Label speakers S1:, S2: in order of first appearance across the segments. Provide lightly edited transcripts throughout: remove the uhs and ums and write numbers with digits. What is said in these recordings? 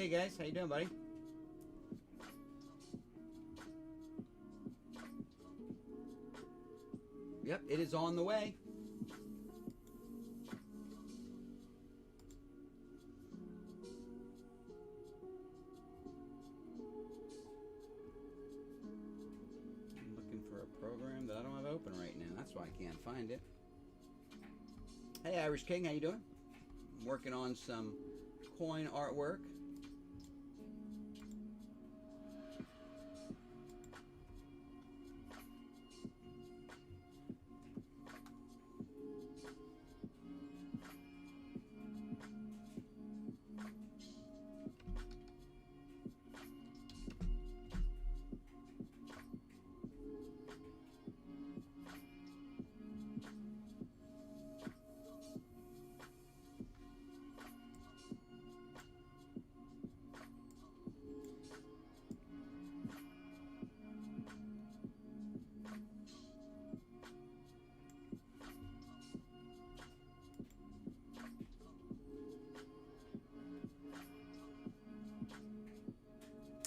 S1: Hey guys, how you doing, buddy? Yep, it is on the way. I'm looking for a program that I don't have open right now. That's why I can't find it. Hey Irish King, how you doing? I'm working on some coin artwork.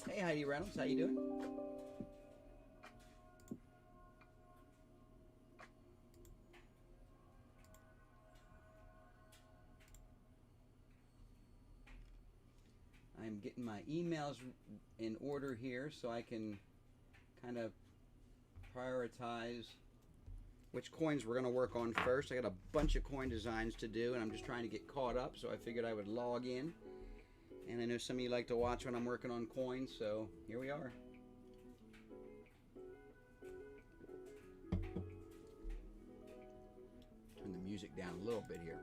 S1: Hey Heidi Reynolds, how you doing? I'm getting my emails in order here so I can kind of prioritize which coins we're going to work on first. I got a bunch of coin designs to do, and I'm just trying to get caught up, so I figured I would log in. And I know some of you like to watch when I'm working on coins, so here we are. Turn the music down a little bit here.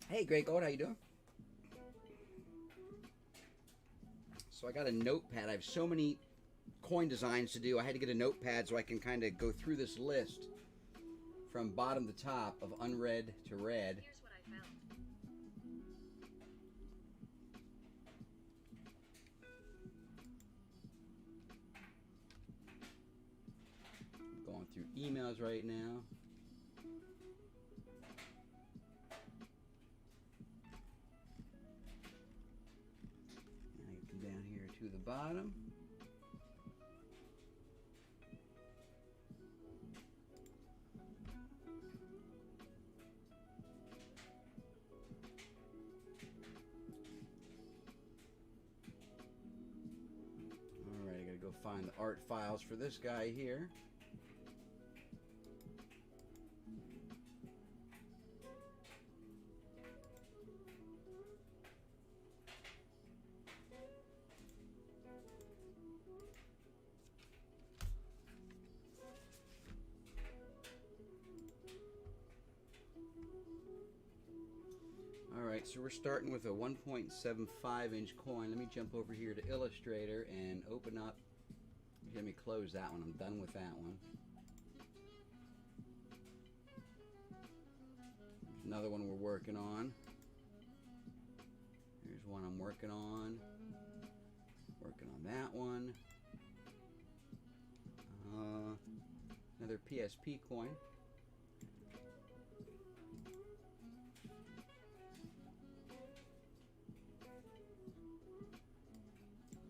S1: Hey, Great Gold, how you doing? So I got a notepad. I have so many coin designs to do. I had to get a notepad so I can kind of go through this list from bottom to top of unread to read.
S2: Here's what I found.
S1: Going through emails right now. And I come down here to the bottom. Alright, I gotta go find the art files for this guy here. Alright, so we're starting with a 1.75 inch coin. Let me jump over here to Illustrator and open up. Let me close that one. I'm done with that one. There's another one we're working on. Here's one I'm working on. Working on that one. Another PSP coin.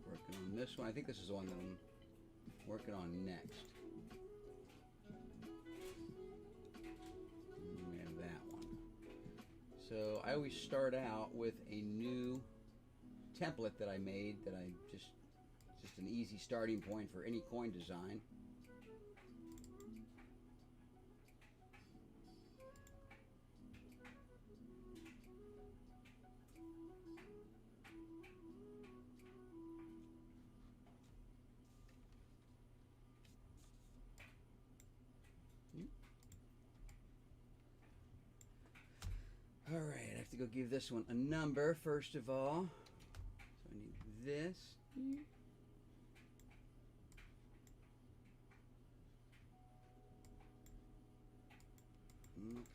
S1: Working on this one. I think this is the one that I'm working on next. And we have that one. So I always start out with a new template that I made that I just an easy starting point for any coin design. Alright, I have to go give this one a number first of all. So I need this.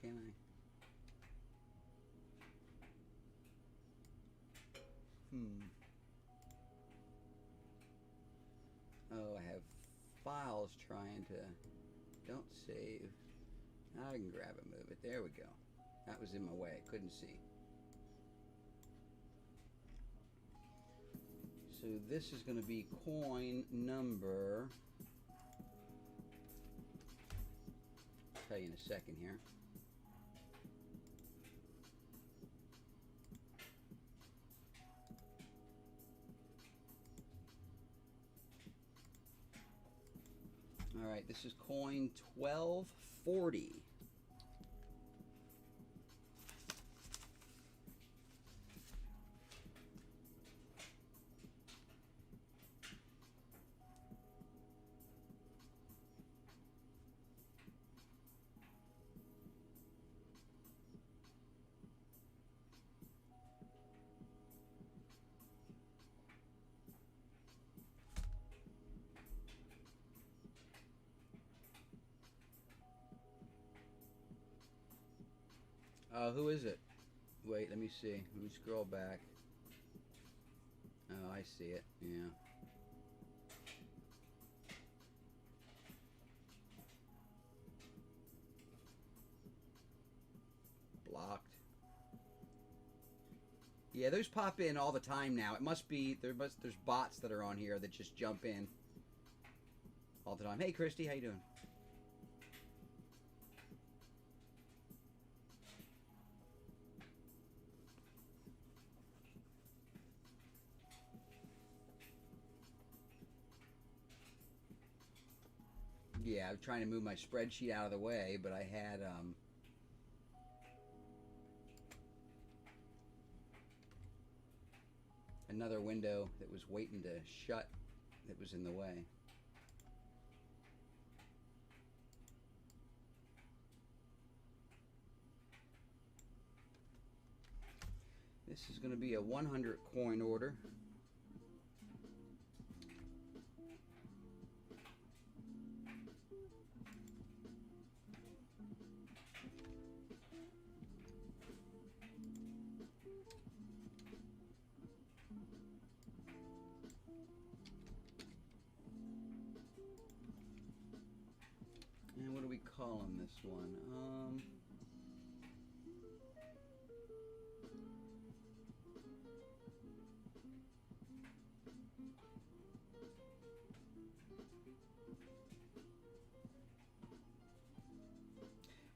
S1: Can I? Oh, I have file's trying to... Don't save. I can grab it, move it. There we go. That was in my way. I couldn't see. So this is going to be coin number... I'll tell you in a second here. All right, this is coin 1240. Who is it? Wait, let me see. Let me scroll back. Oh, I see it. Yeah. Blocked. Yeah, those pop in all the time now. It must be there's bots that are on here that just jump in all the time. Hey, Christy, how you doing? Yeah, I'm trying to move my spreadsheet out of the way, but I had another window that was waiting to shut that was in the way. This is going to be a 100 coin order. And what do we call on this one?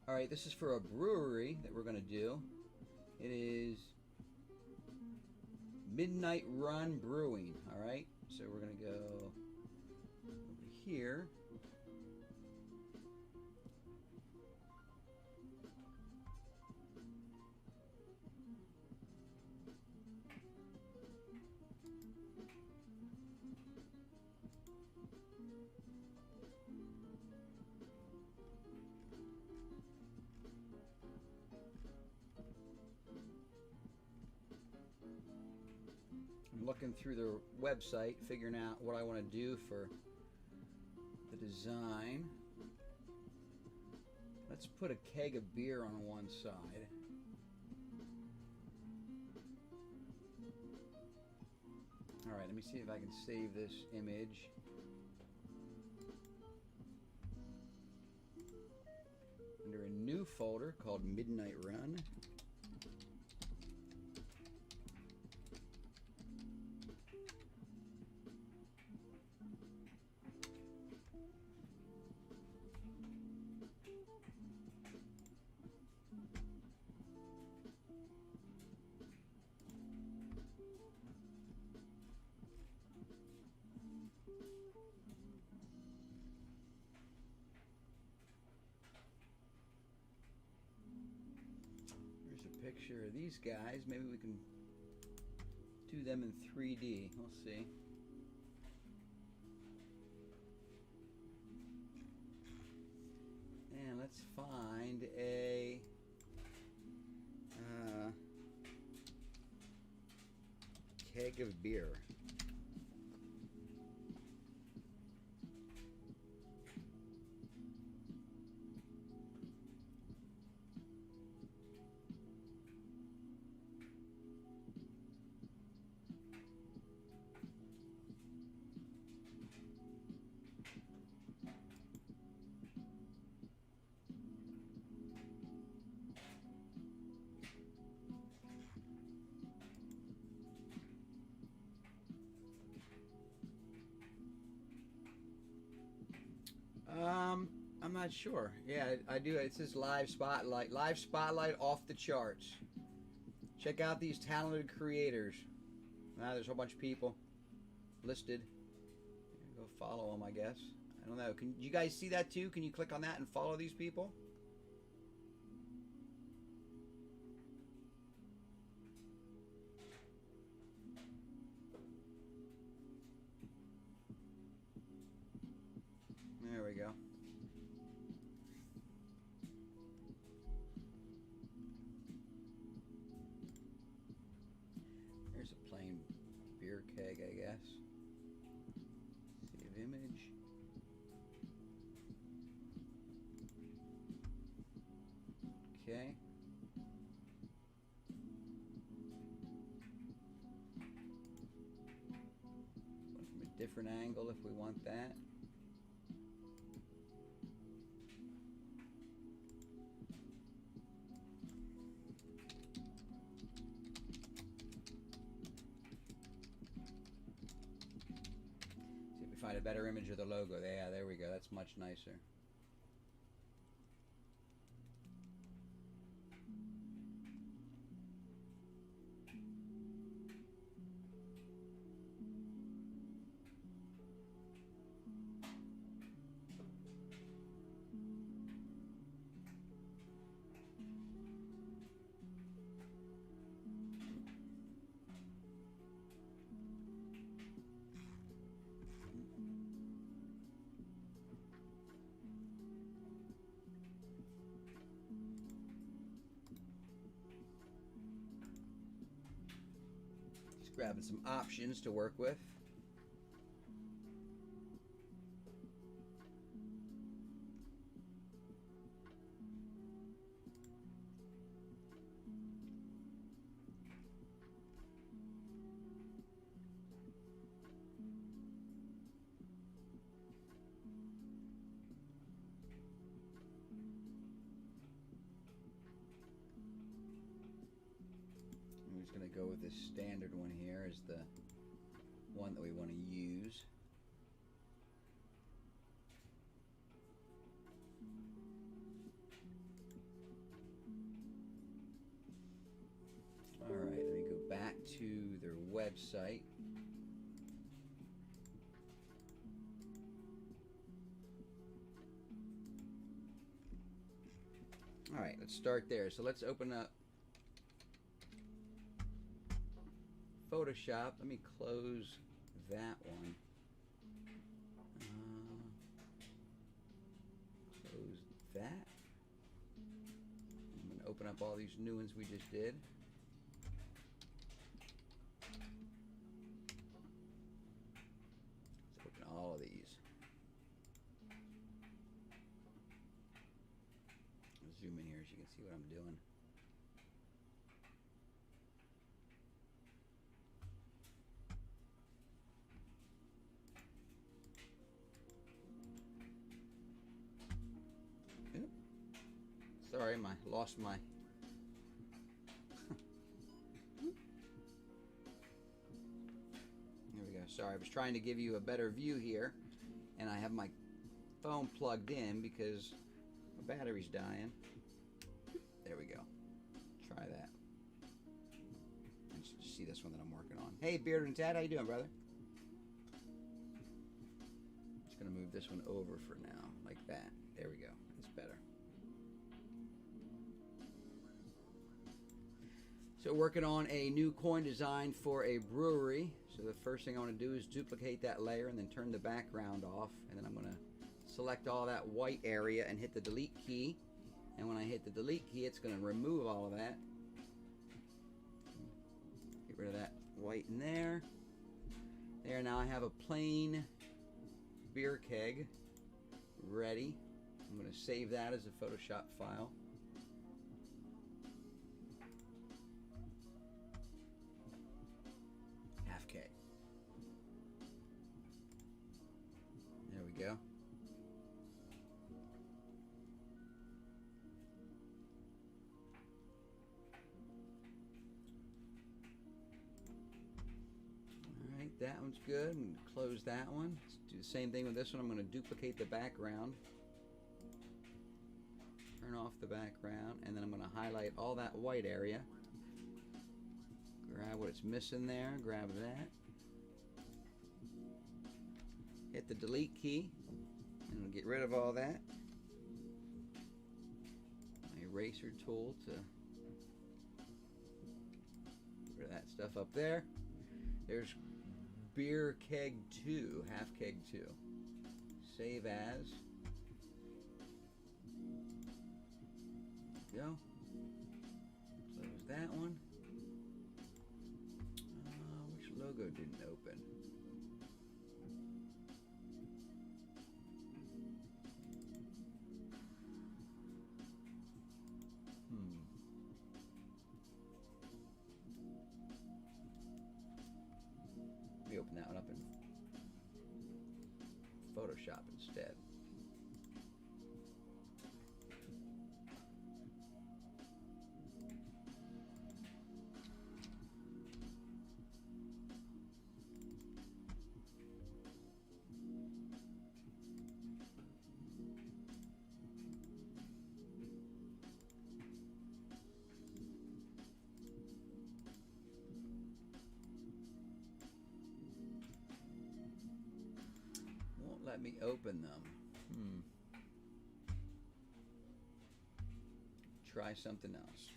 S1: All right, this is for a brewery that we're going to do. It is Midnight Run Brewing. All right, so we're going to go over here. I'm looking through their website, figuring out what I want to do for the design. Let's put a keg of beer on one side. All right, let me see if I can save this image. Under a new folder called Midnight Run. Picture of these guys. Maybe we can do them in 3D. We'll see. And let's find a keg of beer. not sure. Yeah, I do. It says live spotlight. Live spotlight off the charts. Check out these talented creators. Now there's a whole bunch of people listed. Go follow them, I guess. I don't know. Can you guys see that too? Can you click on that and follow these people? There we go. Here's a plain beer keg, I guess. Save image. Okay. One from a different angle if we want that. See if we find a better image of the logo. Yeah, there we go. That's much nicer. Grabbing some options to work with. I'm just going to go with this standard one here as the one that we want to use. All right, let me go back to their website. All right, let's start there. So let's open up Photoshop. Let me close that one. Close that. I'm going to open up all these new ones we just did. Let's open all of these. I'll zoom in here so you can see what I'm doing. Sorry, lost my. Here we go. Sorry, I was trying to give you a better view here, and I have my phone plugged in because my battery's dying. There we go. Try that. And see this one that I'm working on. Hey, Beard and Tad, how you doing, brother? Just gonna move this one over for now, like that. There we go. That's better. So working on a new coin design for a brewery. So the first thing I want to do is duplicate that layer and then turn the background off. And then I'm going to select all that white area and hit the delete key. And when I hit the delete key, it's going to remove all of that. Get rid of that white in there. There, now I have a plain beer keg ready. I'm going to save that as a Photoshop file. There we go. Alright, that one's good. And close that one. Let's do the same thing with this one. I'm going to duplicate the background. turn off the background, and then I'm going to highlight all that white area. Grab what it's missing there, grab that. Hit the delete key, and we'll get rid of all that. My eraser tool to get rid of that stuff up there. There's Beer Keg 2, Half Keg 2. Save as. Go. Close that one. Which logo didn't open? Let me open that one up in Photoshop instead. Let me open them. Try something else.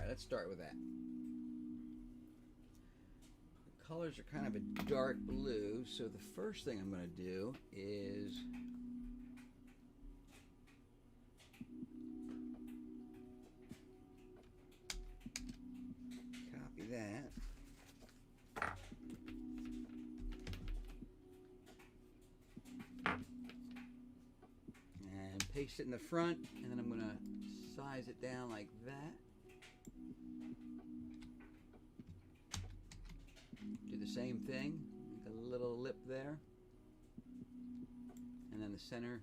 S1: Let's start with that. The colors are kind of a dark blue, so the first thing I'm going to do is copy that. And paste it in the front, and then I'm going to size it down like that. Do the same thing, make a little lip there, and then the center.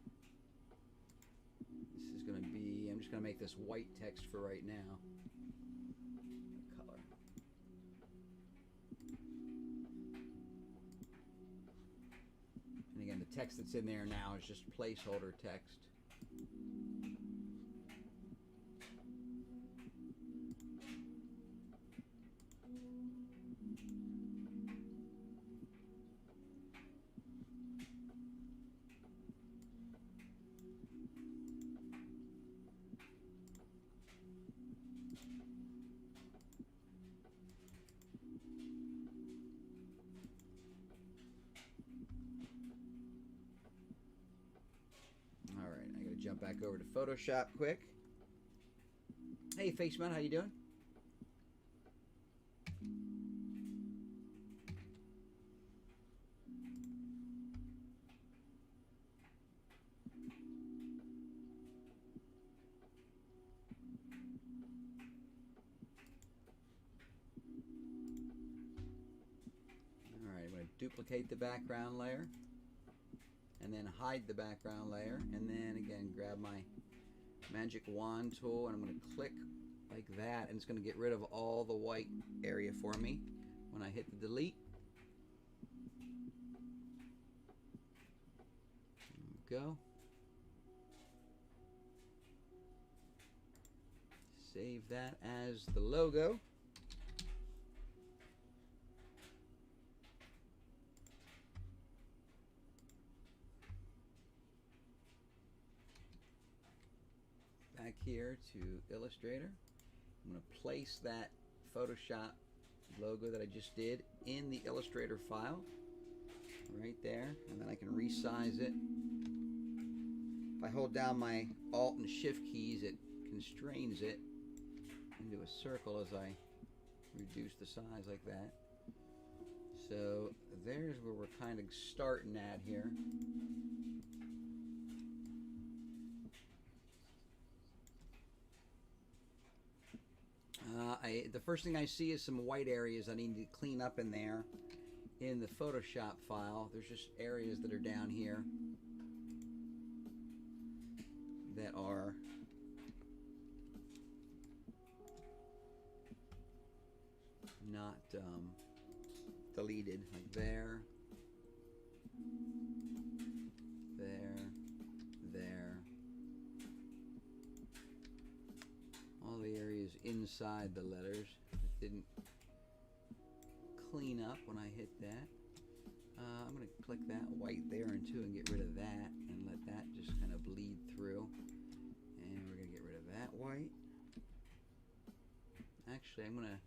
S1: This is going to be, I'm just going to make this white text for right now. Color. And again, the text that's in there now is just placeholder text. Jump back over to Photoshop quick. Hey, FaceMount, how you doing? All right, I'm going to duplicate the background layer. And then hide the background layer, and then again grab my magic wand tool, and I'm going to click like that, and it's going to get rid of all the white area for me when I hit the delete. There we go. Save that as the logo. Back here to Illustrator. I'm going to place that Photoshop logo that I just did in the Illustrator file right there, and then I can resize it. If I hold down my Alt and Shift keys, it constrains it into a circle as I reduce the size like that. So there's where we're kind of starting at here. The first thing I see is some white areas I need to clean up in there. In the Photoshop file, there's just areas that are down here that are not deleted, like there, there. All the areas inside the letters that didn't clean up when I hit that. I'm going to click that white there too and get rid of that and let that just kind of bleed through. And we're going to get rid of that white. Actually, I'm going to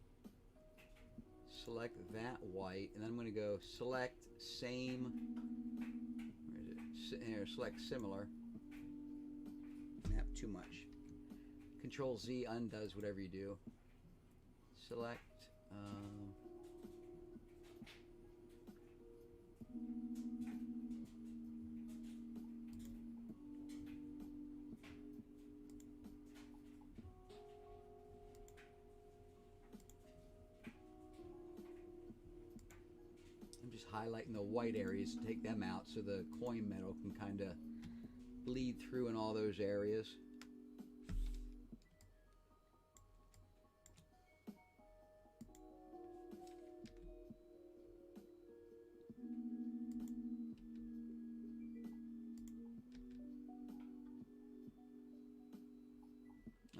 S1: select that white, and then I'm going to go select same, where is it? Here, select similar. Yep, too much. Control Z undoes whatever you do. Select. I'm just highlighting the white areas to take them out so the coin metal can kind of bleed through in all those areas.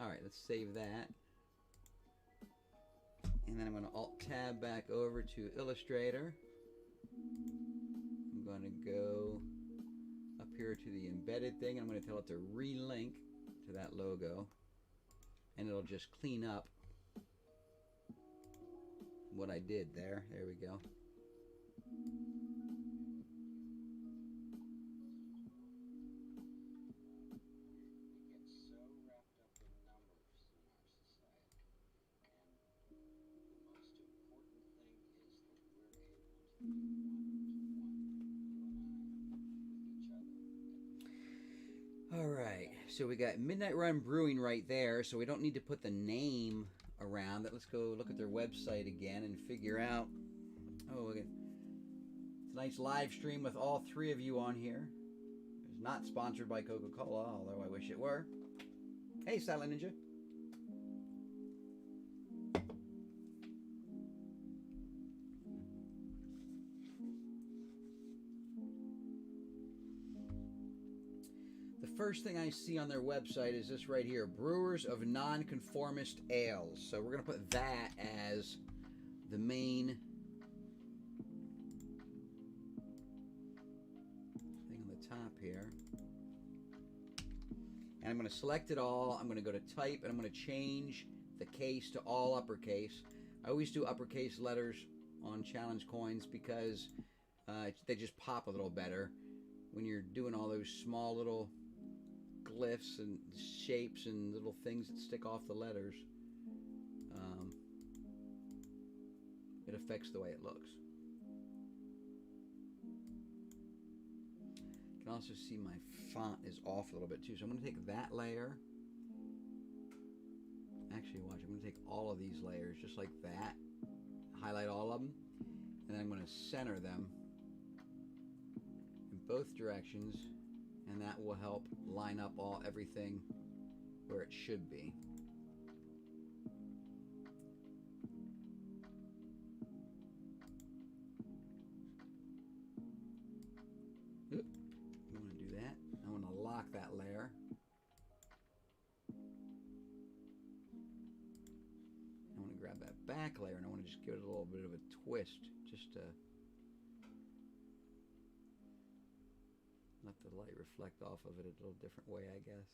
S1: Alright, let's save that. And then I'm going to Alt-Tab back over to Illustrator. I'm going to go up here to the embedded thing. I'm going to tell it to relink to that logo. And it'll just clean up what I did there. There we go. Alright, so we got Midnight Run Brewing right there, so we don't need to put the name around it. Let's go look at their website again and figure out. Oh, look at tonight's live stream with all three of you on here. It's not sponsored by Coca-Cola, although I wish it were. Hey, Silent Ninja. First thing I see on their website is this right here, Brewers of Nonconformist Ales. So we're going to put that as the main thing on the top here. And I'm going to select it all. I'm going to go to type and I'm going to change the case to all uppercase. I always do uppercase letters on challenge coins because they just pop a little better when you're doing all those small little glyphs and shapes and little things that stick off the letters. It affects the way it looks. You can also see my font is off a little bit too, so I'm going to take that layer. Actually, watch, I'm going to take all of these layers just like that, highlight all of them, and then I'm going to center them in both directions. And that will help line up everything where it should be. Oop, I want to do that. I want to lock that layer. I want to grab that back layer and I want to just give it a little bit of a twist, just to let the light reflect off of it a little different way, I guess.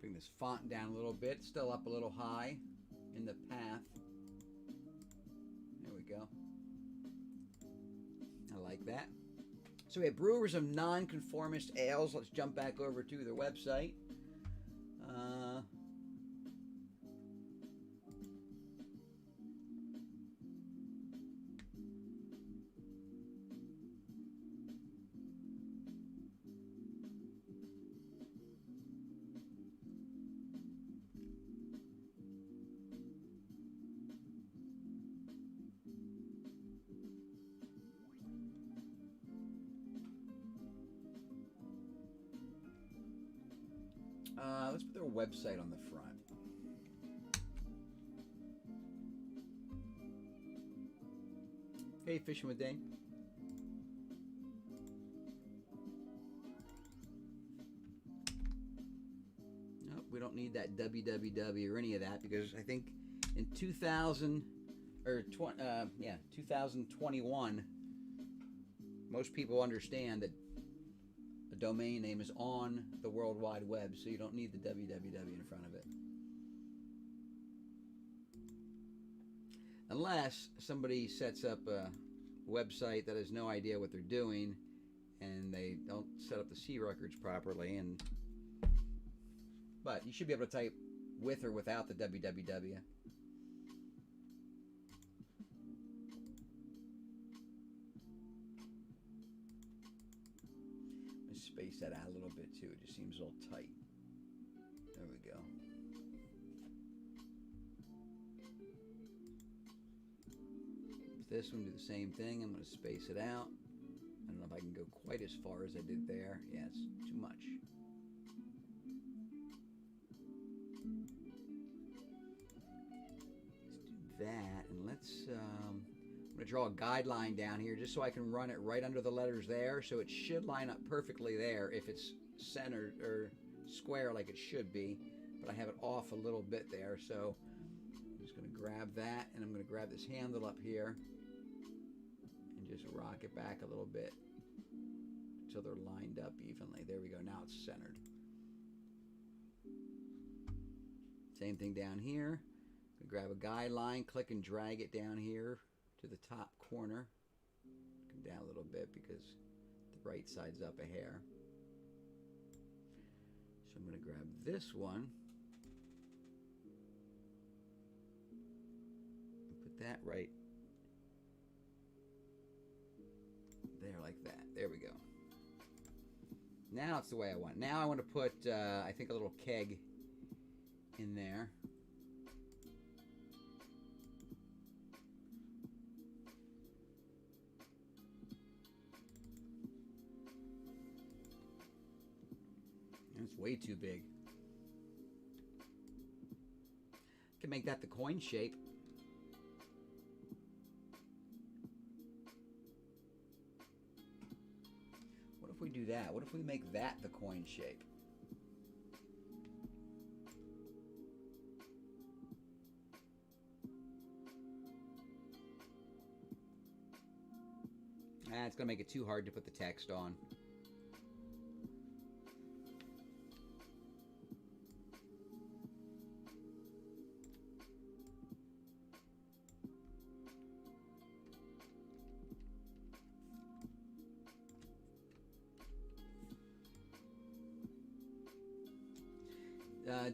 S1: Bring this font down a little bit, still up a little high in the path. There we go. I like that. So we have Brewers of Nonconformist Ales. Let's jump back over to their website. Let's put their website on the front. Hey, Fishing with Dane. Nope, we don't need that www or any of that, because I think in 2021, most people understand that a domain name is on the World Wide Web, so you don't need the www in front of it. Unless somebody sets up a website that has no idea what they're doing and they don't set up the C records properly. But you should be able to type with or without the www. Space that out a little bit too. It just seems a little tight. There we go. This one, do the same thing. I'm going to space it out. I don't know if I can go quite as far as I did there. Yeah, it's too much. Let's do that, and let's. I'm going to draw a guideline down here just so I can run it right under the letters there. So it should line up perfectly there if it's centered or square like it should be. But I have it off a little bit there. So I'm just going to grab that, and I'm going to grab this handle up here and just rock it back a little bit until they're lined up evenly. There we go. Now it's centered. Same thing down here. Grab a guideline, click and drag it down here to the top corner. Come down a little bit because the right side's up a hair. So I'm going to grab this one and put that right there like that. There we go. Now it's the way I want. Now I want to put, I think, a little keg in there. It's way too big. Can make that the coin shape. What if we do that? What if we make that the coin shape? It's going to make it too hard to put the text on.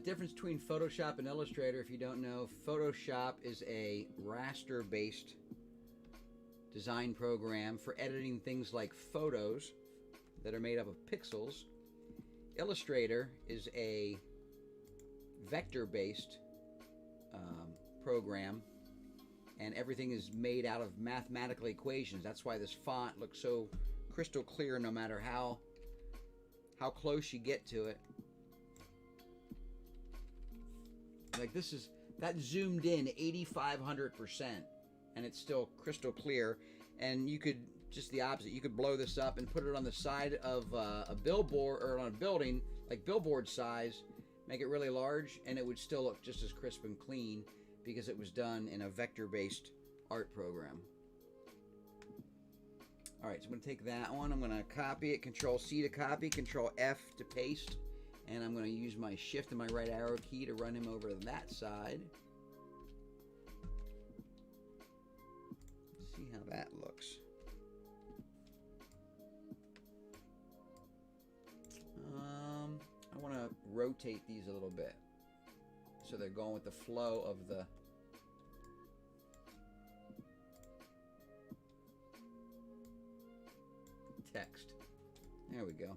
S1: Difference between Photoshop and Illustrator, if you don't know, Photoshop is a raster-based design program for editing things like photos that are made up of pixels. Illustrator is a vector-based program, and everything is made out of mathematical equations. That's why this font looks so crystal clear no matter how close you get to it. Like this is, that zoomed in 8,500%, and it's still crystal clear. And you could, just the opposite, you could blow this up and put it on the side of a billboard or on a building, like billboard size, make it really large, and it would still look just as crisp and clean because it was done in a vector-based art program. All right, so I'm going to take that one. I'm going to copy it, Control-C to copy, Control-F to paste, And I'm going to use my shift and my right arrow key to run him over to that side. See how that looks. I want to rotate these a little bit so they're going with the flow of the text. There we go.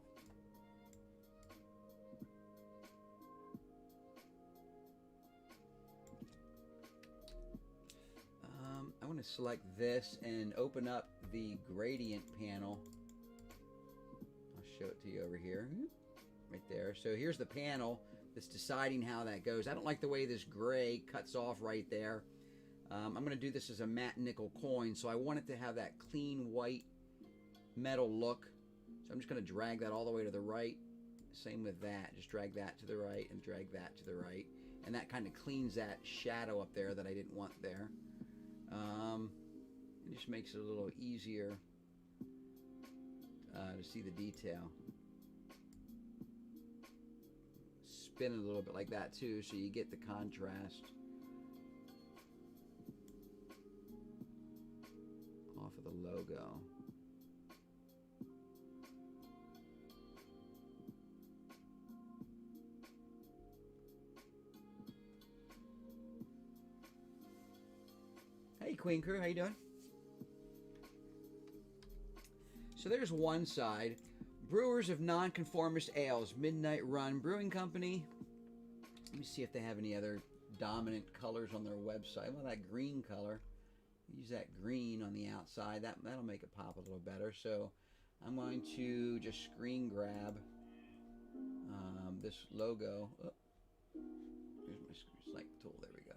S1: I want to select this and open up the gradient panel. I'll show it to you over here. Right there. So here's the panel that's deciding how that goes. I don't like the way this gray cuts off right there. I'm going to do this as a matte nickel coin, so I want it to have that clean white metal look. So I'm just going to drag that all the way to the right. Same with that. Just drag that to the right and drag that to the right. And that kind of cleans that shadow up there that I didn't want there. It just makes it a little easier to see the detail. Spin it a little bit like that too, so you get the contrast off of the logo. Hey Queen Crew, how you doing? So there's one side. Brewers of Nonconformist Ales, Midnight Run Brewing Company. Let me see if they have any other dominant colors on their website. Well, that green color. Use that green on the outside. That'll make it pop a little better. So I'm going to just screen grab this logo. Oh, here's my select tool. There we go.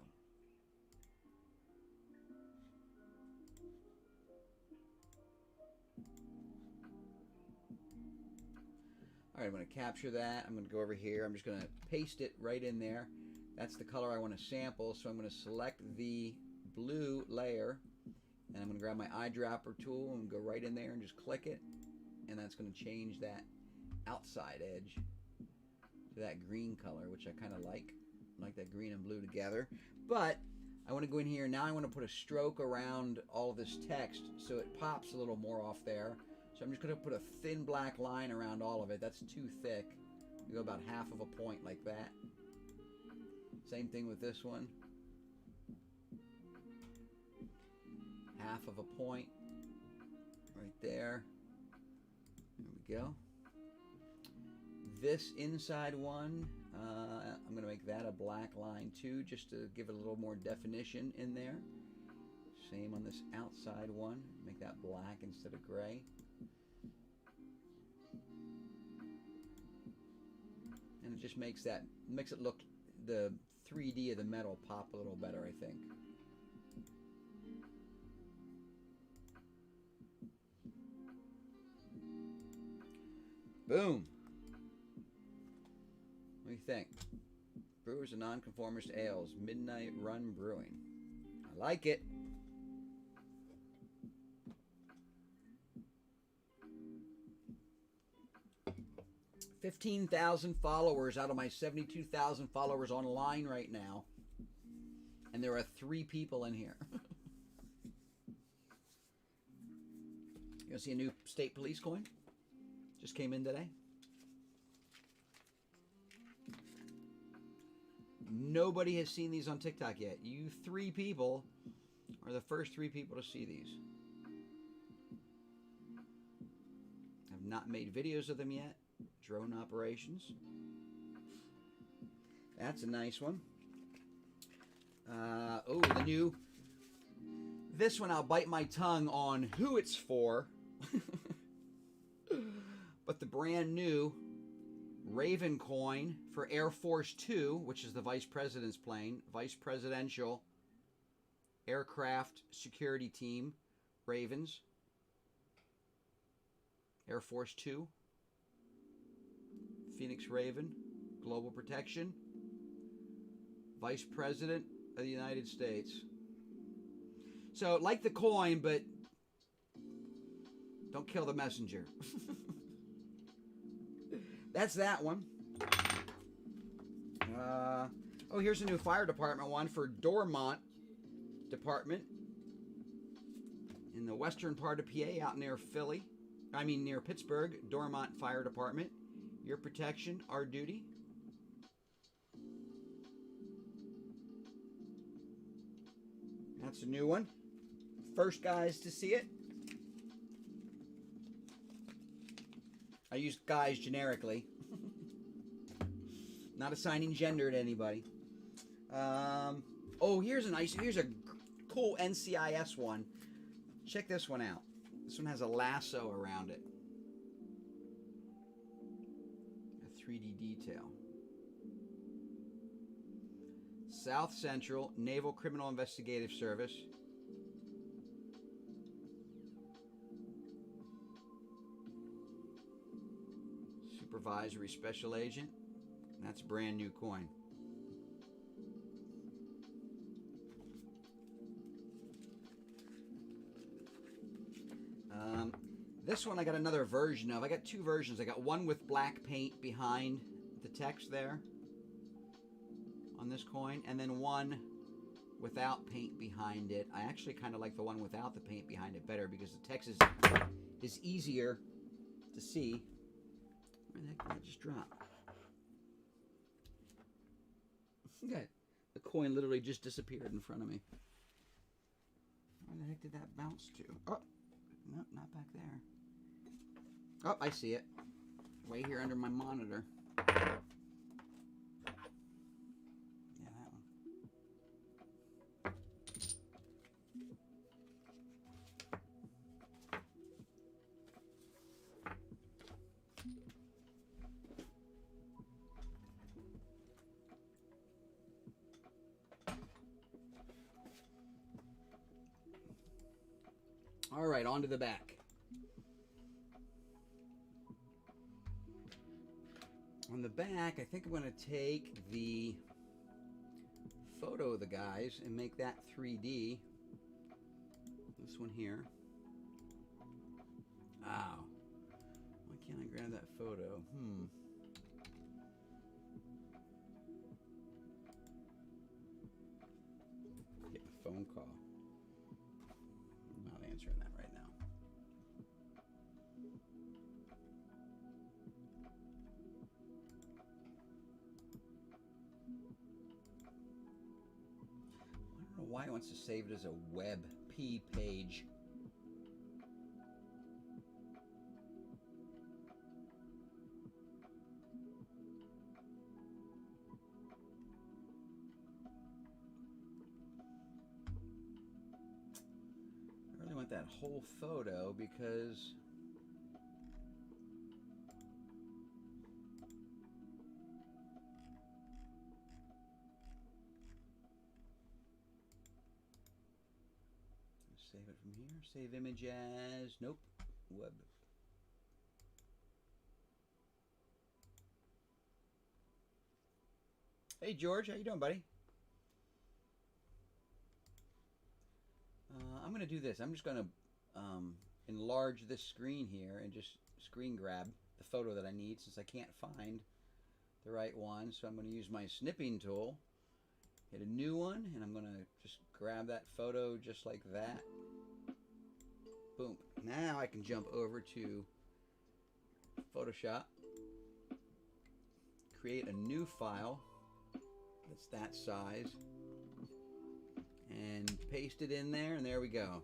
S1: All right, I'm going to capture that. I'm going to go over here. I'm just going to paste it right in there. That's the color I want to sample. So I'm going to select the blue layer, and I'm going to grab my eyedropper tool and go right in there and just click it. And that's going to change that outside edge to that green color, which I kind of like. I like that green and blue together. But I want to go in here. Now I want to put a stroke around all of this text so it pops a little more off there. So I'm just going to put a thin black line around all of it. That's too thick. You go about half of a point like that. Same thing with this one. Half of a point right there. There we go. This inside one, I'm going to make that a black line too, just to give it a little more definition in there. Same on this outside one. Make that black instead of gray. And it just makes it look, the 3D of the metal pop a little better, I think. Boom. What do you think? Brewers of Nonconformist Ales, Midnight Run Brewing. I like it. $15,000 followers out of my 72,000 followers online right now. And there are 3 people in here. You want to see a new state police coin? Just came in today. Nobody has seen these on TikTok yet. You 3 people are the first 3 people to see these. I've not made videos of them yet. Drone operations. That's a nice one. Oh, the new. This one I'll bite my tongue on who it's for. But the brand new Raven coin for Air Force 2, which is the Vice President's plane, Vice Presidential Aircraft Security Team, Ravens, Air Force 2. Phoenix Raven, Global Protection, Vice President of the United States. So, like the coin, but don't kill the messenger. That's that one. Oh, here's a new fire department one for Dormont Department in the western part of PA, out near Philly. I mean, near Pittsburgh. Dormont Fire Department. Your protection, our duty. That's a new one. First guys to see it. I use guys generically. Not assigning gender to anybody. Oh, here's a cool NCIS one. Check this one out. This one has a lasso around it. A 3D detail. South Central Naval Criminal Investigative Service. Supervisory Special Agent. That's a brand new coin. This one I got another version of. I got two versions. I got one with black paint behind the text there on this coin, and then one without paint behind it. I actually kind of like the one without the paint behind it better because the text is easier to see. Where the heck did that just drop? Okay. The coin literally just disappeared in front of me. Where the heck did that bounce to? Oh, nope, not back there. Oh, I see it. Way here under my monitor. Yeah, that one. All right, on to the back. On the back, I think I'm going to take the photo of the guys and make that 3D. This one here. Ow. Why can't I grab that photo? Get a phone call. I'm not answering that right now. I don't know why it wants to save it as a WebP page. I really want that whole photo because save it from here. Save image as, nope, web. Hey George, how you doing, buddy? I'm going to do this. I'm just going to enlarge this screen here and just screen grab the photo that I need since I can't find the right one. So I'm going to use my snipping tool, hit a new one, and I'm going to just grab that photo just like that. Boom. Now I can jump over to Photoshop, create a new file that's that size, and paste it in there, and there we go.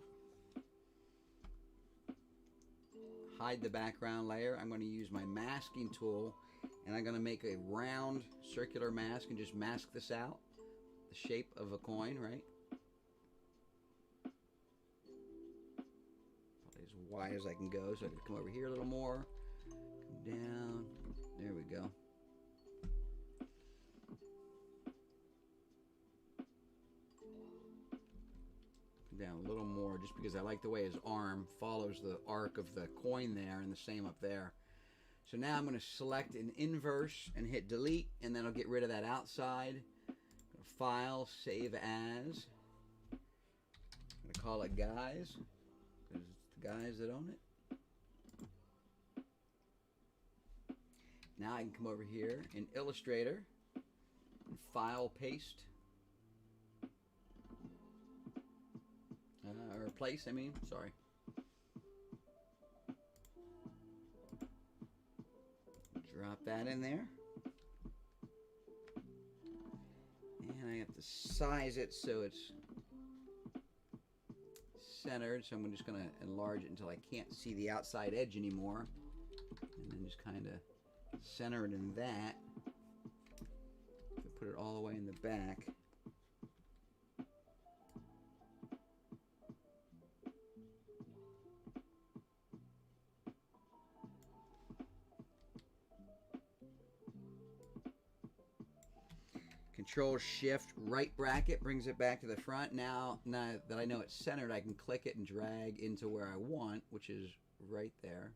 S1: Hide the background layer. I'm going to use my masking tool, and I'm going to make a round circular mask and just mask this out, the shape of a coin, right? Probably as wide as I can go, so I can come over here a little more, come down, there we go. Down a little more just because I like the way his arm follows the arc of the coin there, and the same up there. So now I'm going to select an inverse and hit delete, and then I'll get rid of that outside. File, save as. I'm going to call it guys because it's the guys that own it. Now I can come over here in Illustrator and file paste. Or place, I mean, sorry. Drop that in there. And I have to size it so it's centered. So I'm just going to enlarge it until I can't see the outside edge anymore. And then just kind of center it in that. Put it all the way in the back. Control Shift right bracket brings it back to the front. Now that I know it's centered, I can click it and drag into where I want, which is right there.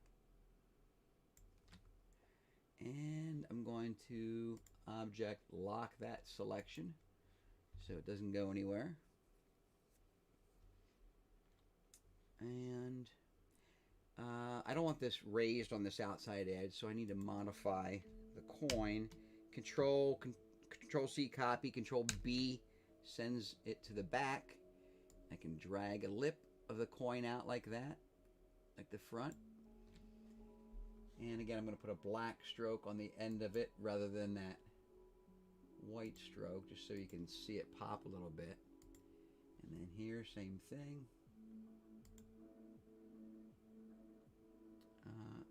S1: And I'm going to object lock that selection so it doesn't go anywhere. And I don't want this raised on this outside edge, so I need to modify the coin. Control C, copy. Control B sends it to the back. I can drag a lip of the coin out like that, like the front. And again, I'm going to put a black stroke on the end of it rather than that white stroke, just so you can see it pop a little bit. And then here, same thing.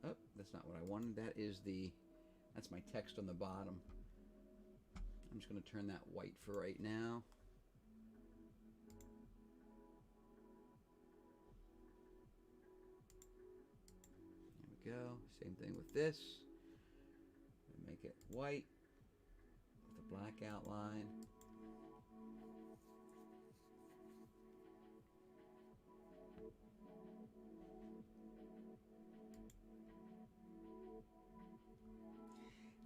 S1: Oh, that's not what I wanted. That's my text on the bottom. I'm just going to turn that white for right now. There we go. Same thing with this. Make it white with a black outline.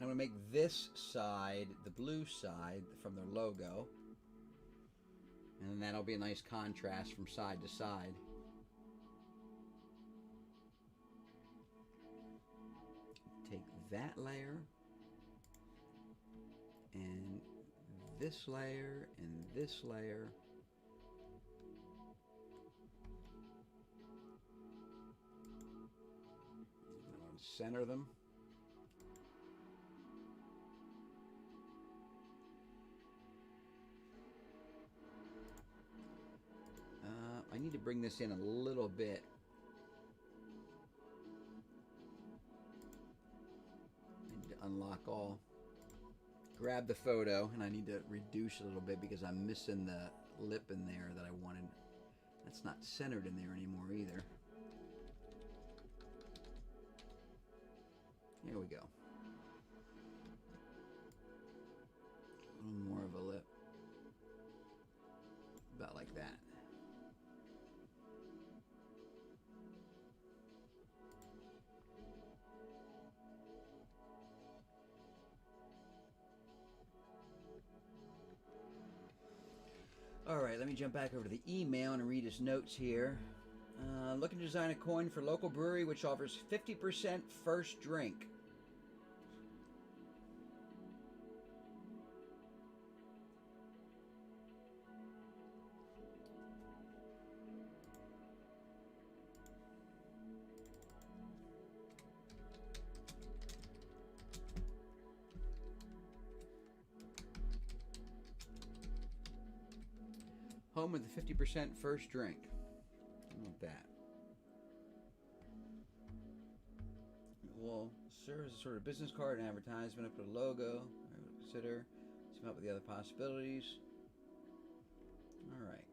S1: I'm going to make this side the blue side from their logo. And then that'll be a nice contrast from side to side. Take that layer and this layer and this layer. I'm going to center them. I need to bring this in a little bit. I need to unlock all. Grab the photo, and I need to reduce a little bit because I'm missing the lip in there that I wanted. That's not centered in there anymore either. Here we go. A little more of a lip. About like that. All right, let me jump back over to the email and read his notes here. Looking to design a coin for local brewery which offers 50% first drink. Home with the 50% first drink. I want that. Well, serve as a sort of business card and advertisement. I put a logo. I would consider. Let's come up with the other possibilities. All right.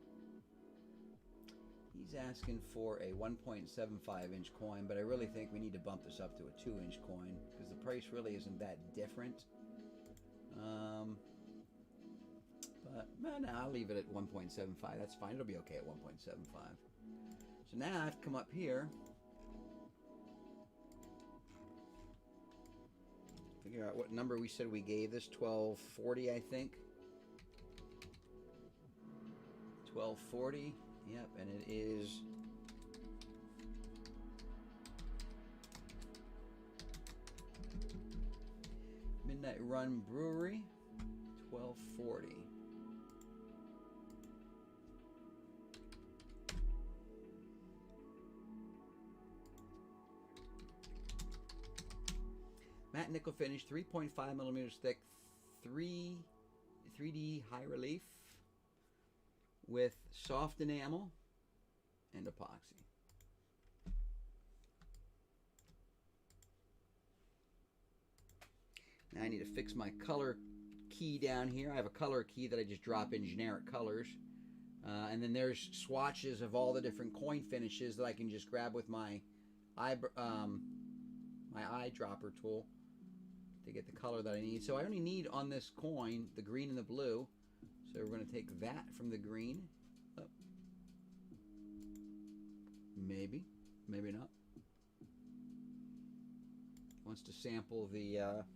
S1: He's asking for a 1.75 inch coin, but I really think we need to bump this up to a 2-inch coin because the price really isn't that different. But no, I'll leave it at 1.75. That's fine. It'll be okay at 1.75. So now I have to come up here, figure out what number we said we gave this. 1240, I think. 1240. Yep, and it is Midnight Run Brewery. 1240. Matte nickel finish, 3.5 millimeters thick, 3D high relief with soft enamel and epoxy. Now I need to fix my color key down here. I have a color key that I just drop in generic colors. And then there's swatches of all the different coin finishes that I can just grab with my eyedropper tool to get the color that I need. So I only need on this coin the green and the blue. So we're going to take that from the green. Oh. Maybe, maybe not. Wants to sample the... let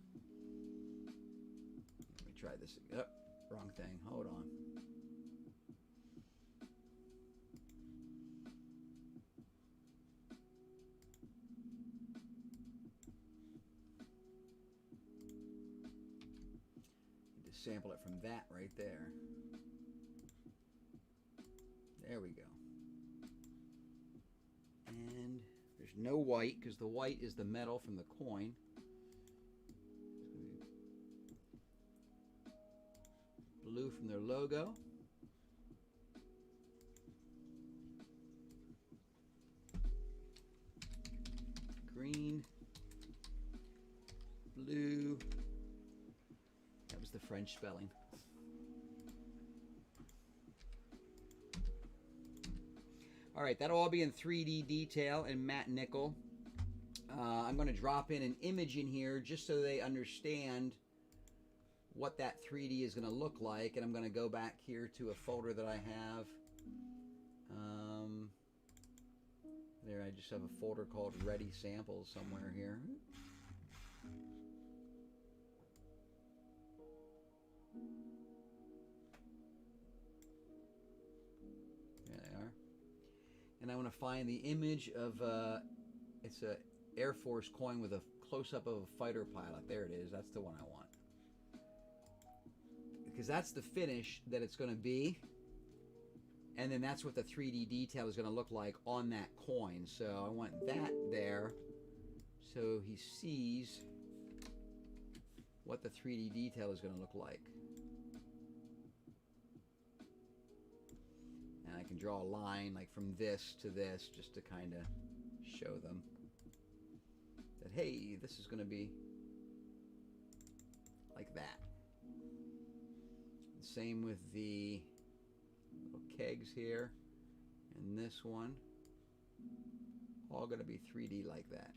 S1: me try this. Oh, wrong thing. Hold on. Sample it from that right there. There we go. And there's no white because the white is the metal from the coin. Blue from their logo. Green. Blue. The French spelling. All right, that'll all be in 3D detail and matte nickel. I'm going to drop in an image in here just so they understand what that 3D is going to look like, and I'm going to go back here to a folder that I have. There, I just have a folder called Ready Samples somewhere here. There they are. And I want to find the image of, it's a Air Force coin with a close-up of a fighter pilot. There it is. That's the one I want. Because that's the finish that it's going to be. And then that's what the 3D detail is going to look like on that coin. So I want that there so he sees what the 3D detail is going to look like. And I can draw a line like from this to this just to kind of show them that, hey, this is going to be like that. Same with the little kegs here and this one. All going to be 3D like that.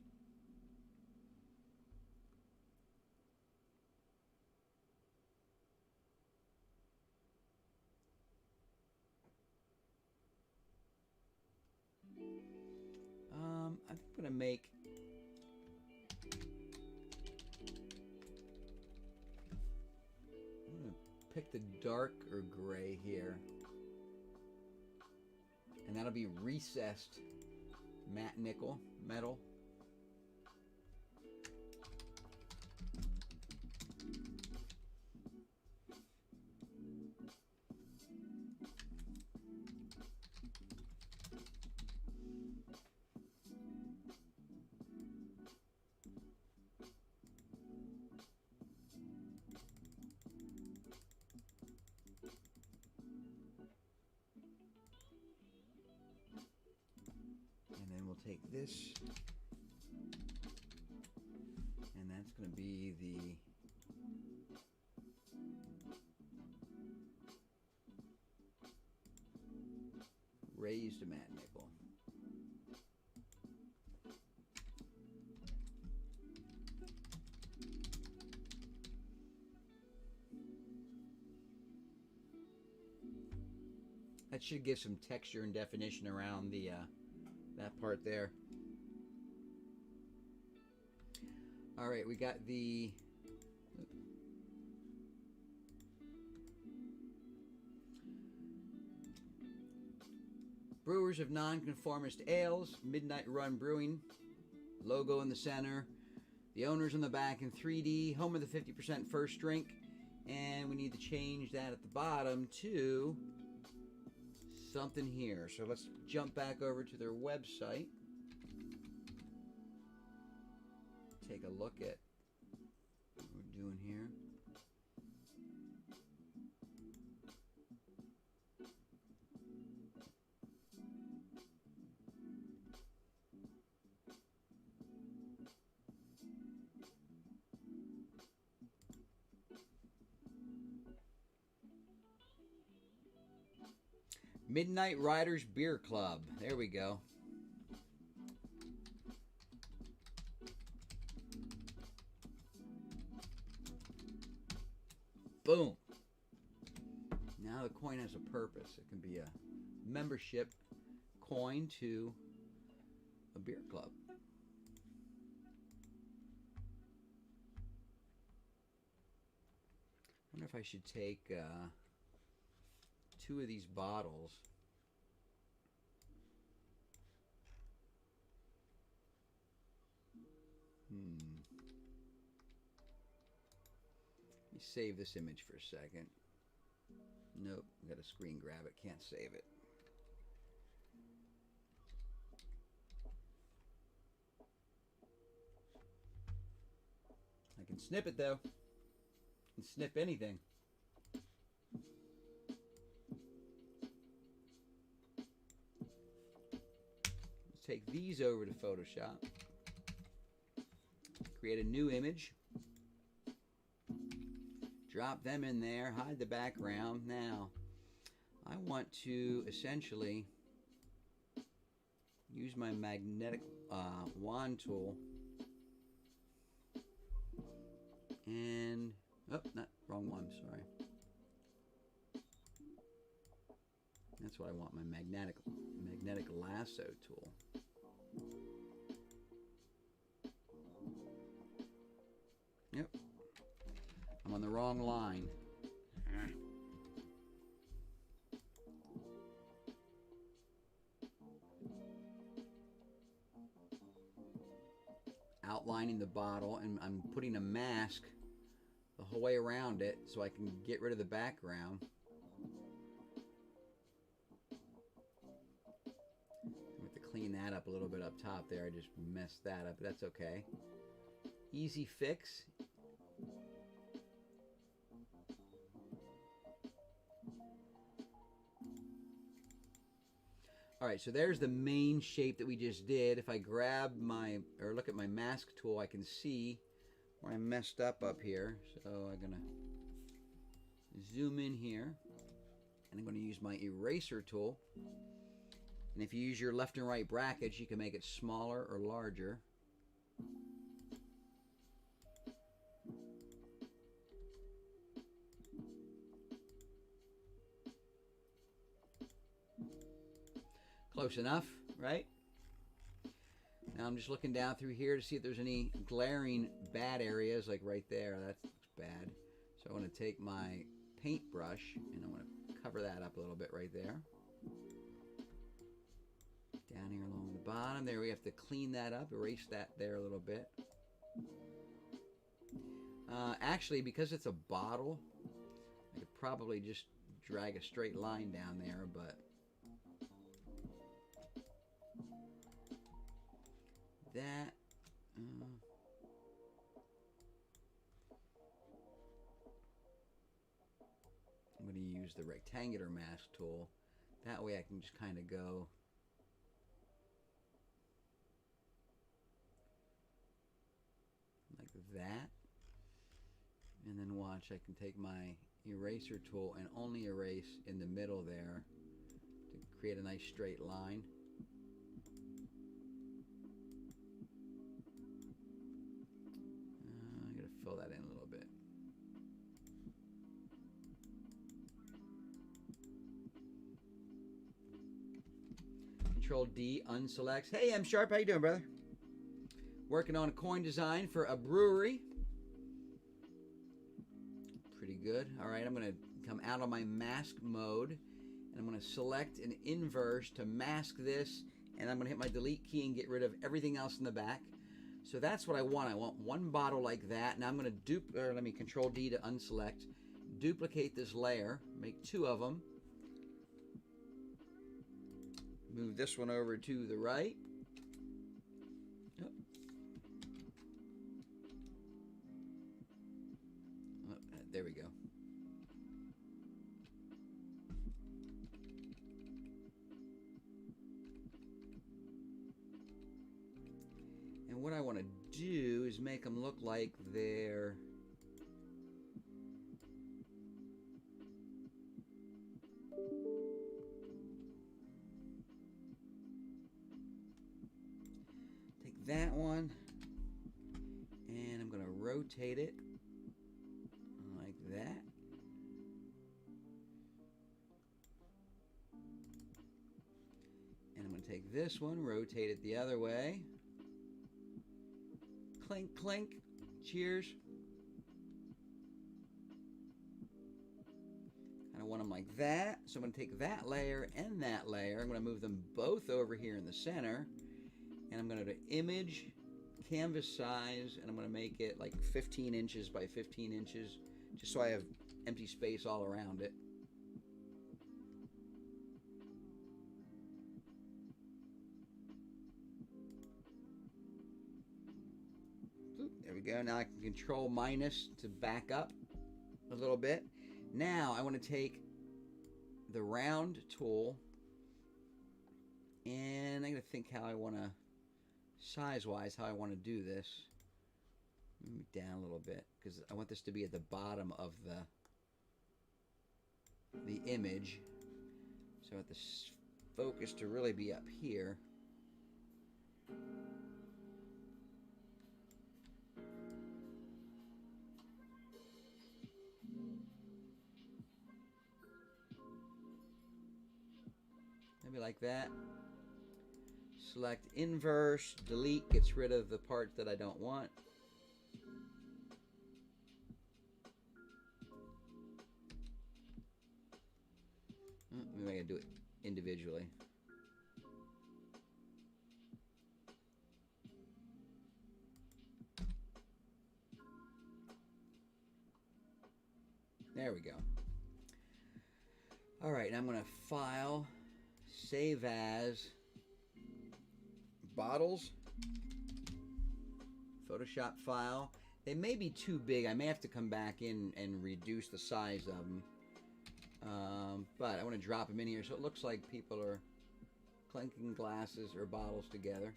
S1: I'm going to make pick the darker gray here, and that'll be recessed matte nickel metal. Take this, and that's going to be the raised matte nickel. That should give some texture and definition around the that part there. All right, we got the Brewers of Nonconformist Ales, Midnight Run Brewing, logo in the center, the owners on the back in 3D, home of the 50% first drink, And we need to change that at the bottom to something here. So let's jump back over to their website. Take a look at what we're doing here. Midnight Riders Beer Club. There we go. Boom. Now the coin has a purpose. It can be a membership coin to a beer club. I wonder if I should take 2 of these bottles. Let me save this image for a second. Nope, got a screen grab it, can't save it. I can snip it though. I can snip anything. Let's take these over to Photoshop. Create a new image. Drop them in there, hide the background. Now, I want to essentially use my magnetic wand tool and, oh, not wrong one, sorry. That's what I want, my magnetic lasso tool. Yep. I'm on the wrong line. Outlining the bottle, and I'm putting a mask the whole way around it so I can get rid of the background. I have to clean that up a little bit up top there. I just messed that up, but that's okay. Easy fix. All right, so there's the main shape that we just did. If I grab or look at my mask tool, I can see where I messed up here. So I'm gonna zoom in here, and I'm gonna use my eraser tool. And if you use your left and right brackets, you can make it smaller or larger. Close enough, right? Now I'm just looking down through here to see if there's any glaring bad areas, like right there. That looks bad. So I want to take my paintbrush and I want to cover that up a little bit right there. Down here along the bottom, there we have to clean that up, erase that there a little bit. Actually, because it's a bottle, I could probably just drag a straight line down there, but that I'm going to use the rectangular mask tool. That way I can just kind of go like that, and then watch, I can take my eraser tool and only erase in the middle there to create a nice straight line. I gotta fill that in a little bit. Control D, unselects. Hey, M Sharp, how you doing, brother? Working on a coin design for a brewery. Pretty good. All right, I'm gonna come out of my mask mode, and I'm gonna select an inverse to mask this, and I'm gonna hit my delete key and get rid of everything else in the back. So that's what I want. I want one bottle like that. Now I'm gonna let me Control D to unselect, duplicate this layer, make 2 of them. Move this one over to the right. Oh, there we go. And what I want to do is make them look like they're that one, and I'm going to rotate it like that. And I'm going to take this one, rotate it the other way. Clink, clink. Cheers. I want them like that. So I'm going to take that layer and that layer. I'm going to move them both over here in the center. And I'm going to image, canvas size, and I'm going to make it like 15 inches by 15 inches, just so I have empty space all around it. There we go. Now I can control minus to back up a little bit. Now I want to take the round tool, and I'm going to think how I want to, size-wise, how I want to do this. Move it down a little bit because I want this to be at the bottom of the image. So I want the focus to really be up here. Maybe like that. Select inverse, delete, gets rid of the part that I don't want. Maybe I can do it individually. There we go. All right, now I'm going to file, save as, bottles, Photoshop file. They may be too big. I may have to come back in and reduce the size of them. But I want to drop them in here so it looks like people are clinking glasses or bottles together.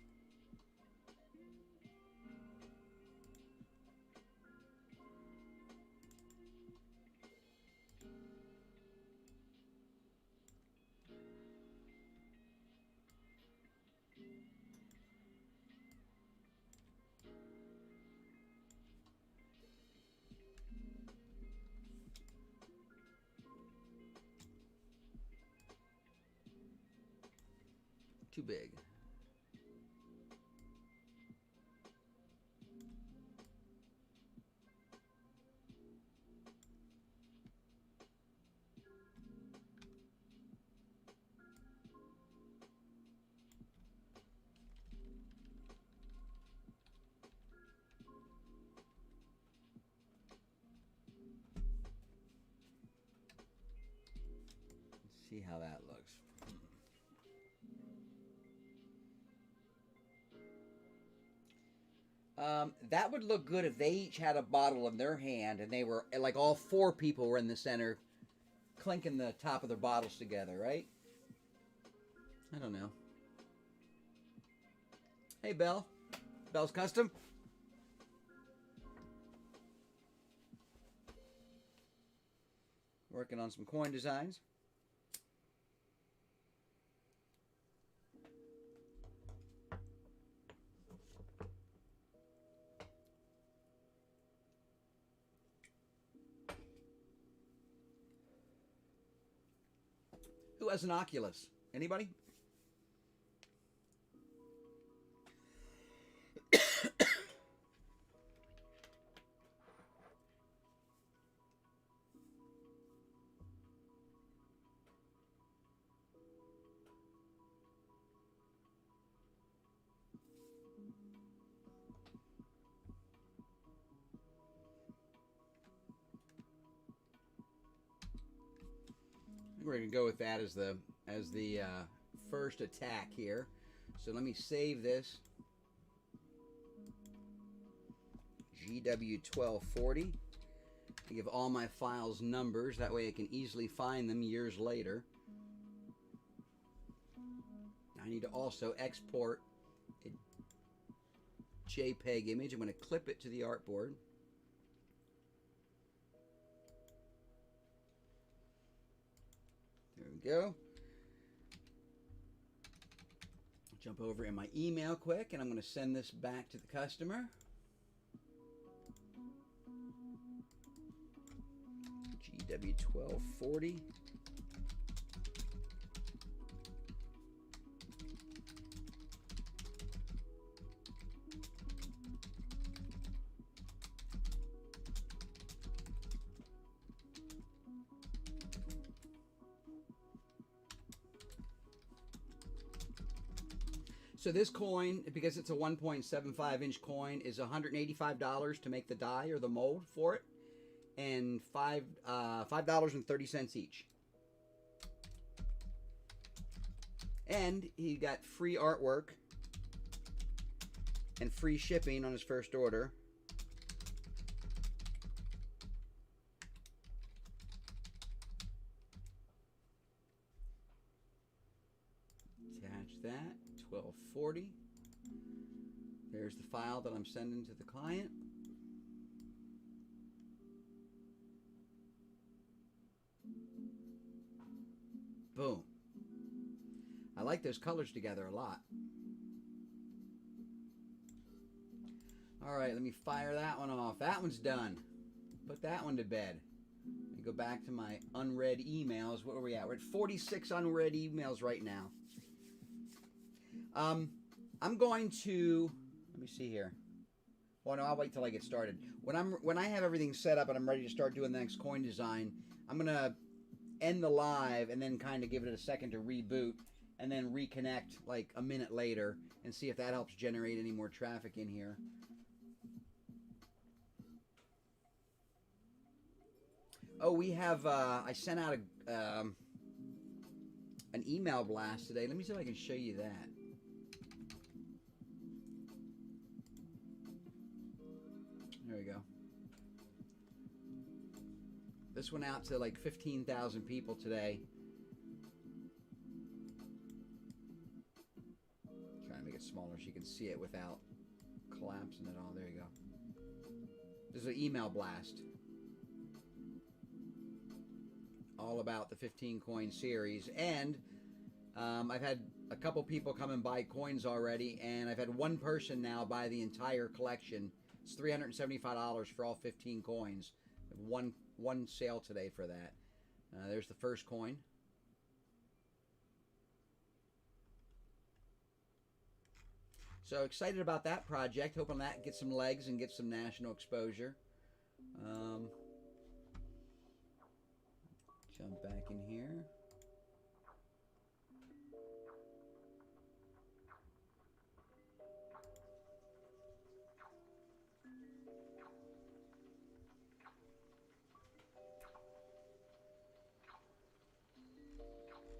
S1: Too big. Let's see how that looks. That would look good if they each had a bottle in their hand and they were, like, all 4 people were in the center clinking the top of their bottles together, right? I don't know. Hey, Belle. Belle's Custom. Working on some coin designs. Who has an Oculus? Anybody? go with that as the first attack here. So let me save this. GW1240. I give all my files numbers. That way I can easily find them years later. I need to also export a JPEG image. I'm going to clip it to the artboard. There we go. Jump over in my email quick, and I'm going to send this back to the customer. GW1240. So this coin, because it's a 1.75 inch coin, is $185 to make the die or the mold for it, and $5.30 each. And he got free artwork and free shipping on his first order. Attach that. 1240. There's the file that I'm sending to the client. Boom. I like those colors together a lot. All right, let me fire that one off. That one's done. Put that one to bed. Let me go back to my unread emails. What are we at? We're at 46 unread emails right now. I'm going to, let me see here. Well, no, I'll wait till I get started. When I have everything set up and I'm ready to start doing the next coin design, I'm gonna end the live and then kind of give it a second to reboot and then reconnect like a minute later and see if that helps generate any more traffic in here. Oh, we have, I sent out an email blast today. Let me see if I can show you that. There we go. This went out to like 15,000 people today. Trying to make it smaller so you can see it without collapsing it all. There you go. This is an email blast. All about the 15 coin series. And I've had a couple people come and buy coins already, and I've had one person now buy the entire collection. It's $375 for all 15 coins. One sale today for that. There's the first coin. So excited about that project. Hoping that gets some legs and gets some national exposure. Jump back in here.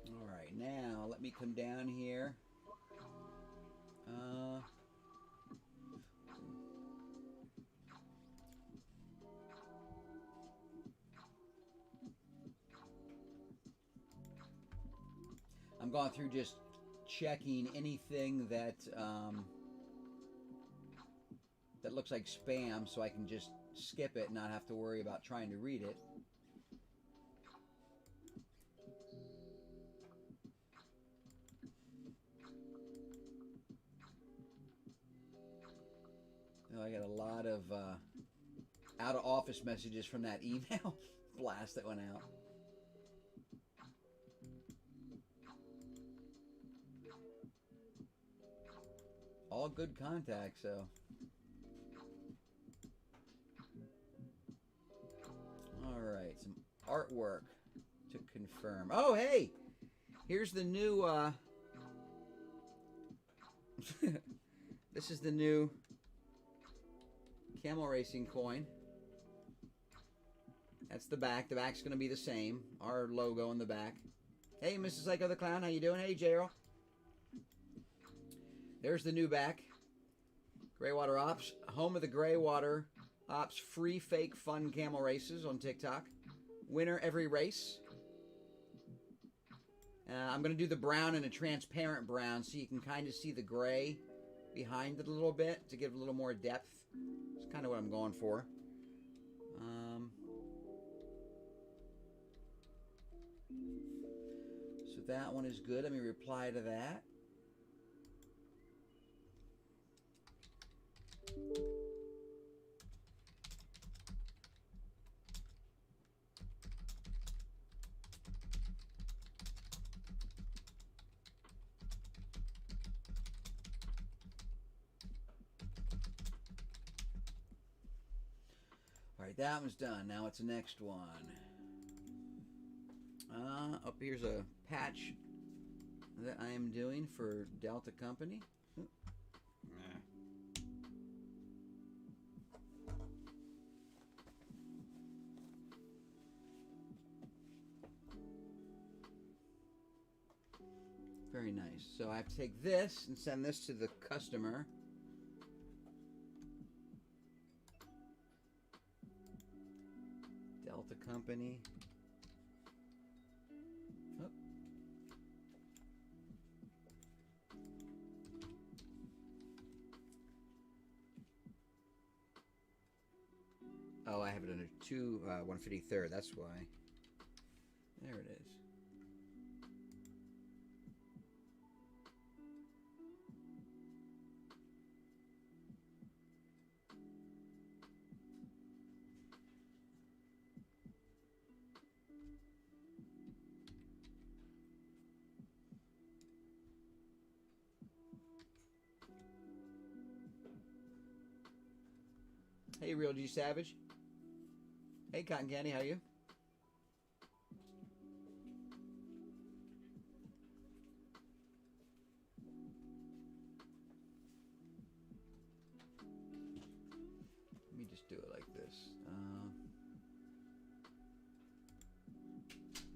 S1: All right, now let me come down here. I'm going through just checking anything that that looks like spam, so I can just skip it and not have to worry about trying to read it. Oh, I got a lot of out of office messages from that email blast that went out. All good contacts, so. All right, some artwork to confirm. Oh, hey! Here's the new, this is the new Camel Racing coin. That's the back. The back's going to be the same. Our logo on the back. Hey, Mrs. Psycho the Clown, how you doing? Hey, Gerald. There's the new back. Graywater Ops, home of the Graywater Ops free fake fun camel races on TikTok. Winner every race. I'm going to do the brown in a transparent brown so you can kind of see the gray behind it a little bit to give a little more depth. It's kind of what I'm going for. So that one is good. Let me reply to that. Alright, that one's done. Now it's the next one. Up here's a patch that I am doing for Delta Company. Very nice. So I have to take this and send this to the customer. Delta Company. Oh, I have it under 153rd. That's why. There it is. Hey, Real G Savage. Hey, Cotton Candy, how are you? Let me just do it like this. I'm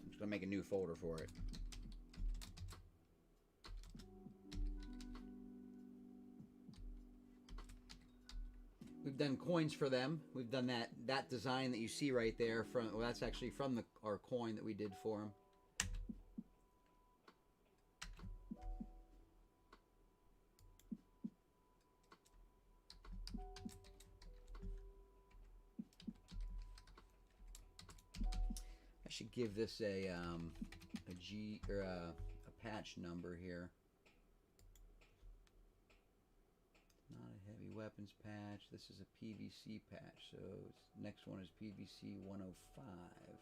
S1: just going to make a new folder for it. We've done coins for them. We've done that design that you see right there. Well, that's actually from our coin that we did for them. I should give this a G or a patch number here. Not a heavy weapons patch. This is a PVC patch. So next one is PVC 105.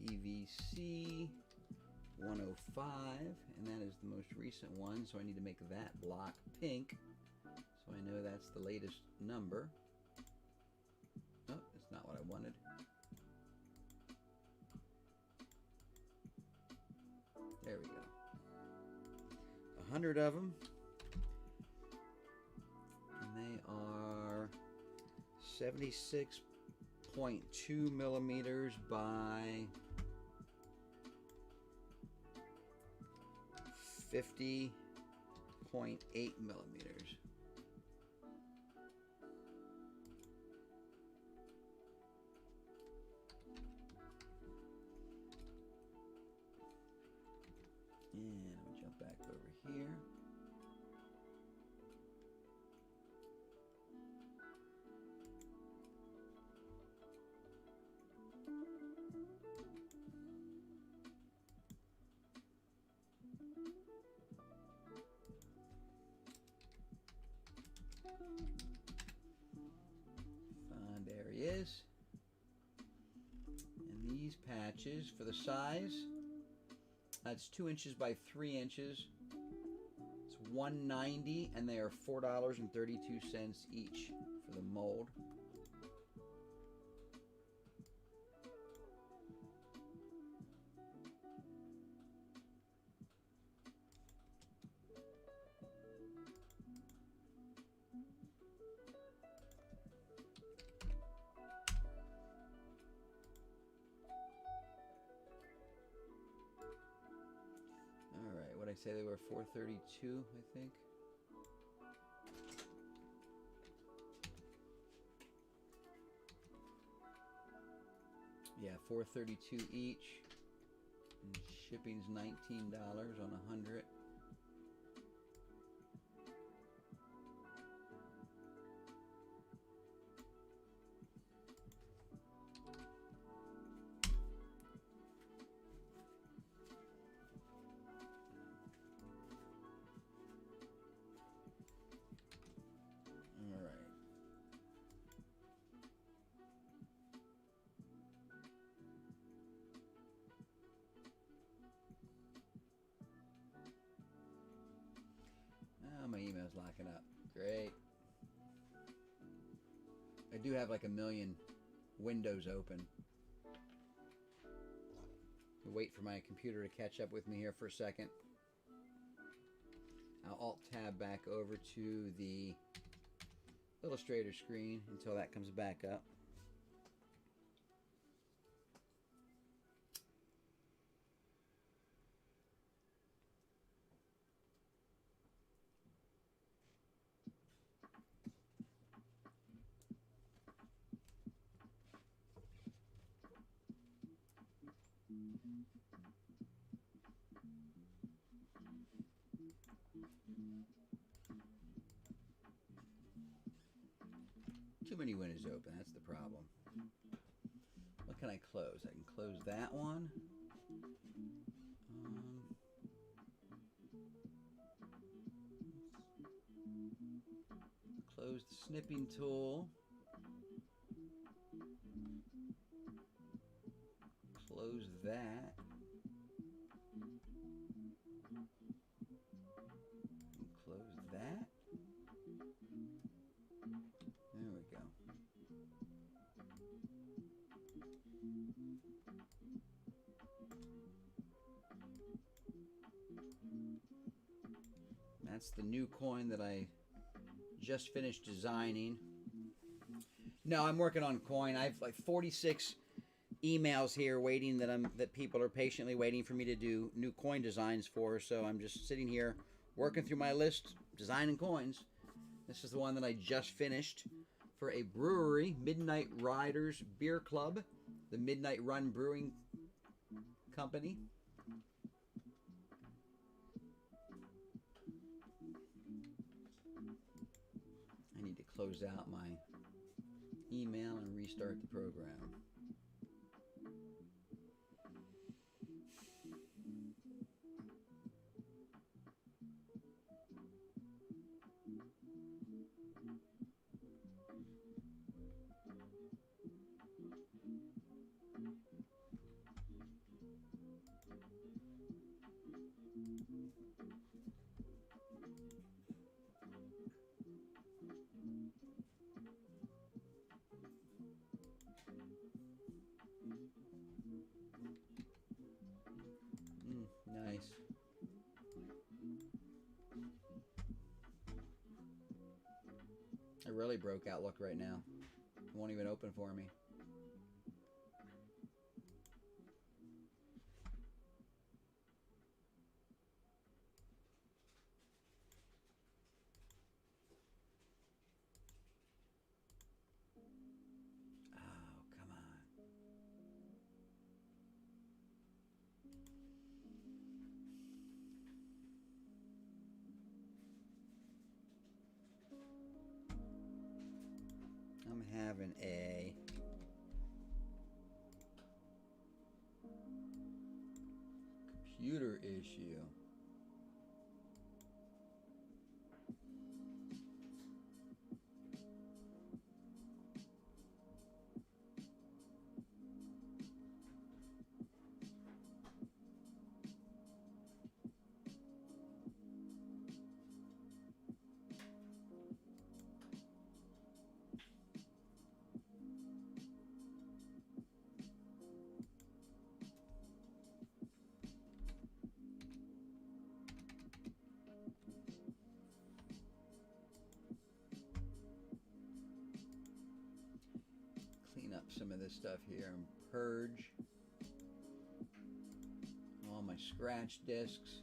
S1: PVC 105, and that is the most recent one, so I need to make that block pink so I know that's the latest number. Oh, that's not what I wanted. There we go. 100 of them, and they are 76.2 millimeters by 50.8 millimeters. And I'm gonna jump back over here. There he is. And these patches for the size, that's 2 inches by 3 inches. It's $190, and they are $4.32 each for the mold. What I say they were $4.32, I think. Yeah, $4.32 each. And shipping's $19 on 100. My email's locking up. Great. I do have like a million windows open. I'll wait for my computer to catch up with me here for a second. I'll Alt-Tab back over to the Illustrator screen until that comes back up. Too many windows open, that's the problem. What can I close? I can close that one. Close the snipping tool. Close that. And close that. There we go. That's the new coin that I just finished designing. No, I'm working on coin. I have like 46 emails here waiting that people are patiently waiting for me to do new coin designs for. So I'm just sitting here working through my list, designing coins. This is the one that I just finished for a brewery, Midnight Riders Beer Club, the Midnight Run Brewing Company. I need to close out my email and restart the program. Nice. I really broke Outlook right now. It won't even open for me. I'm having a computer issue. some of this stuff here and purge all my scratch discs.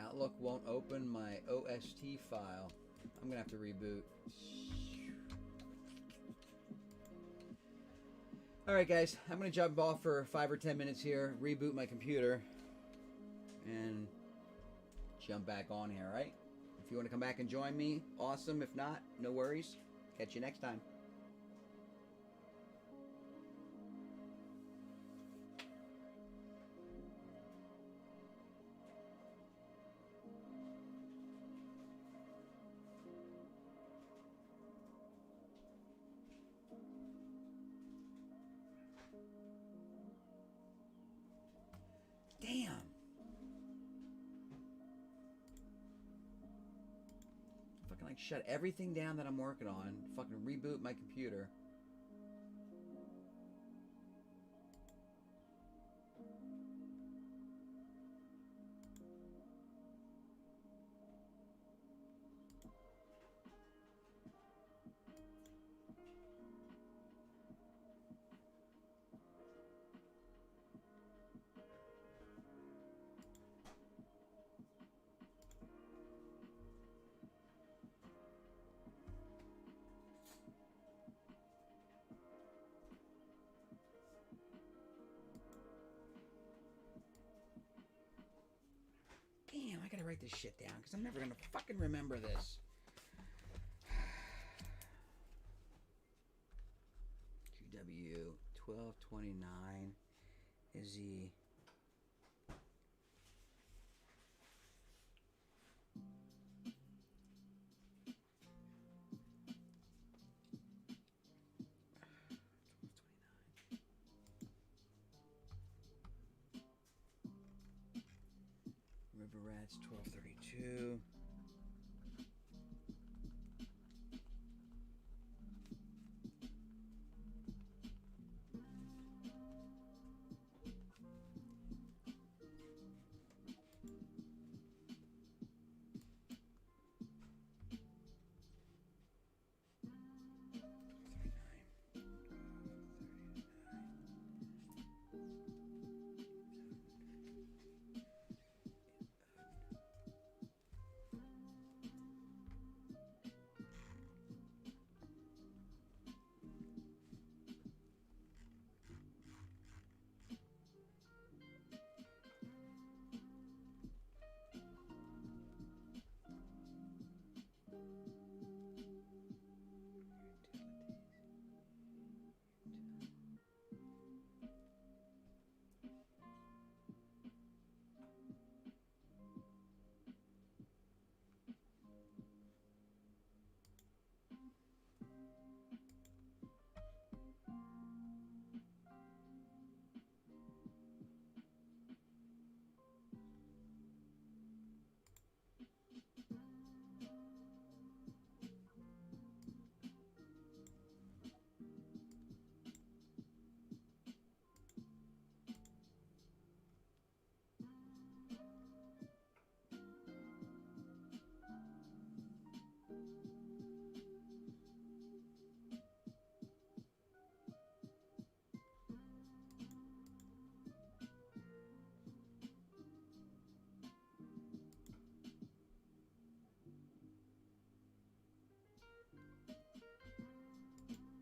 S1: Outlook won't open my OST file. I'm gonna have to reboot. Alright guys, I'm gonna jump off for 5 or 10 minutes here, reboot my computer, and jump back on here, alright? If you want to come back and join me, awesome. If not, no worries. Catch you next time. Damn. Fucking like shut everything down that I'm working on. Fucking reboot my computer. Damn, I gotta write this shit down because I'm never gonna fucking remember this. GW 1229 is the River Rats 1232.